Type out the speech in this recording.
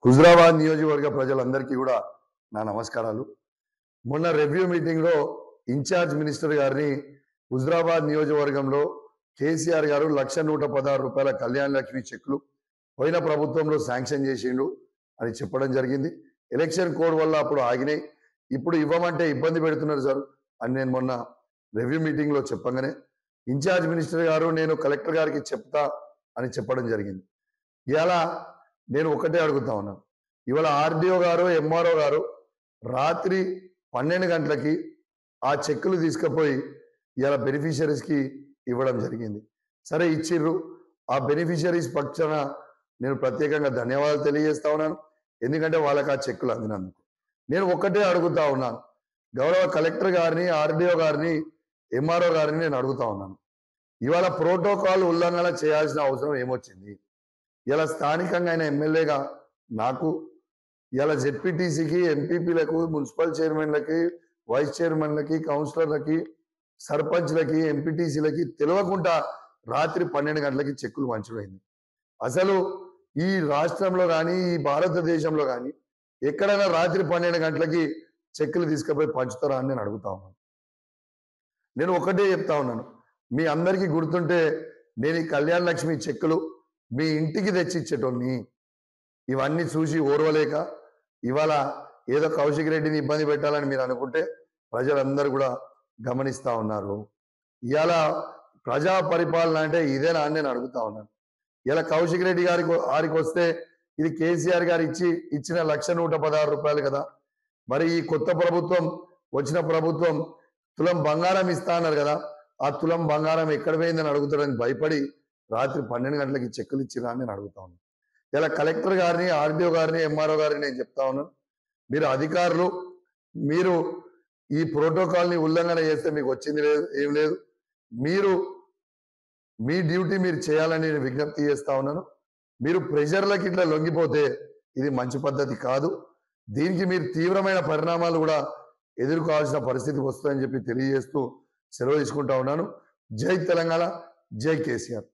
హుజరాబాద్ నియోజకవర్గ ప్రజలందరికీ కూడా నా నమస్కారాలు. మొన్న రివ్యూ మీటింగ్లో ఇన్ఛార్జ్ మినిస్టర్ గారిని హుజరాబాద్ నియోజకవర్గంలో కేసీఆర్ గారు 1,116 రూపాయల కళ్యాణ లక్ష్మి చెక్కులు పోయిన ప్రభుత్వంలో శాంక్షన్ చేసిండు అని చెప్పడం జరిగింది. ఎలక్షన్ కోడ్ వల్ల అప్పుడు ఆగినాయి, ఇప్పుడు ఇవ్వమంటే ఇబ్బంది పెడుతున్నారు సార్ అని నేను మొన్న రివ్యూ మీటింగ్లో చెప్పగానే ఇన్ఛార్జ్ మినిస్టర్ గారు నేను కలెక్టర్ గారికి చెప్తా అని చెప్పడం జరిగింది. ఇలా నేను ఒకటే అడుగుతా ఉన్నాను, ఇవాళ ఆర్డీఓ గారు ఎంఆర్ఓ గారు రాత్రి 12 గంటలకి ఆ చెక్కులు తీసుకుపోయి ఇలా బెనిఫిషరీస్కి ఇవ్వడం జరిగింది. సరే ఇచ్చిర్రు, ఆ బెనిఫిషరీస్ పక్షాన నేను ప్రత్యేకంగా ధన్యవాదాలు తెలియజేస్తా ఉన్నాను, ఎందుకంటే వాళ్ళకి ఆ చెక్కులు అందినందుకు. నేను ఒక్కటే అడుగుతా ఉన్నాను, గౌరవ కలెక్టర్ గారిని, ఆర్డీఓ గారిని, ఎంఆర్ఓ గారిని నేను అడుగుతా ఉన్నాను, ఇవాళ ప్రోటోకాల్ ఉల్లంఘన చేయాల్సిన అవసరం ఏమొచ్చింది? ఇలా స్థానికంగా ఆయన ఎమ్మెల్యేగా నాకు ఇలా జెడ్పీటీసీకి, ఎంపీపీలకు, మున్సిపల్ చైర్మన్లకి, వైస్ చైర్మన్లకి, కౌన్సిలర్లకి, సర్పంచ్లకి, ఎంపీటీసీలకి తెలియకుండా రాత్రి 12 గంటలకి చెక్కులు పంచిపోయింది. అసలు ఈ రాష్ట్రంలో కానీ ఈ భారతదేశంలో కానీ ఎక్కడైనా రాత్రి 12 గంటలకి చెక్కులు తీసుకుపోయి పంచుతారా అని నేను అడుగుతా ఉన్నాను. నేను ఒకటే చెప్తా ఉన్నాను, మీ అందరికీ గుర్తుంటే నేను ఈ కళ్యాణ లక్ష్మి చెక్కులు మీ ఇంటికి తెచ్చిచ్చేటోని ఇవన్నీ చూసి ఓర్వలేక ఇవాళ ఏదో కౌశిక్ రెడ్డిని ఇబ్బంది పెట్టాలని మీరు అనుకుంటే ప్రజలందరూ కూడా గమనిస్తా ఉన్నారు. ఇవాళ ప్రజా పరిపాలన అంటే ఇదేనా అని నేను అడుగుతా ఉన్నాను. ఇలా కౌశిక్ రెడ్డి గారికి వస్తే ఇది కేసీఆర్ గారు ఇచ్చిన 1,116 రూపాయలు కదా, మరి ఈ కొత్త ప్రభుత్వం వచ్చిన ప్రభుత్వం తులం బంగారం ఇస్తా అన్నారు కదా, ఆ తులం బంగారం ఎక్కడ పోయిందని అడుగుతాడని భయపడి రాత్రి 12 గంటలకి చెక్కులు ఇచ్చిరా అని నేను అడుగుతా ఉన్నాను. ఇలా కలెక్టర్ గారిని, ఆర్డీఓ గారిని, ఎంఆర్ఓ గారిని నేను చెప్తా ఉన్నాను, మీరు అధికారులు, మీరు ఈ ప్రోటోకాల్ని ఉల్లంఘన చేస్తే మీకు వచ్చింది లేదు, ఏం లేదు, మీరు మీ డ్యూటీ మీరు చేయాలని నేను విజ్ఞప్తి చేస్తా ఉన్నాను. మీరు ప్రెషర్లకి ఇట్లా లొంగిపోతే ఇది మంచి పద్ధతి కాదు, దీనికి మీరు తీవ్రమైన పరిణామాలు కూడా ఎదుర్కోవాల్సిన పరిస్థితి వస్తుందని చెప్పి తెలియజేస్తూ సెలవు తీసుకుంటా ఉన్నాను. జై తెలంగాణ, జై కేసీఆర్.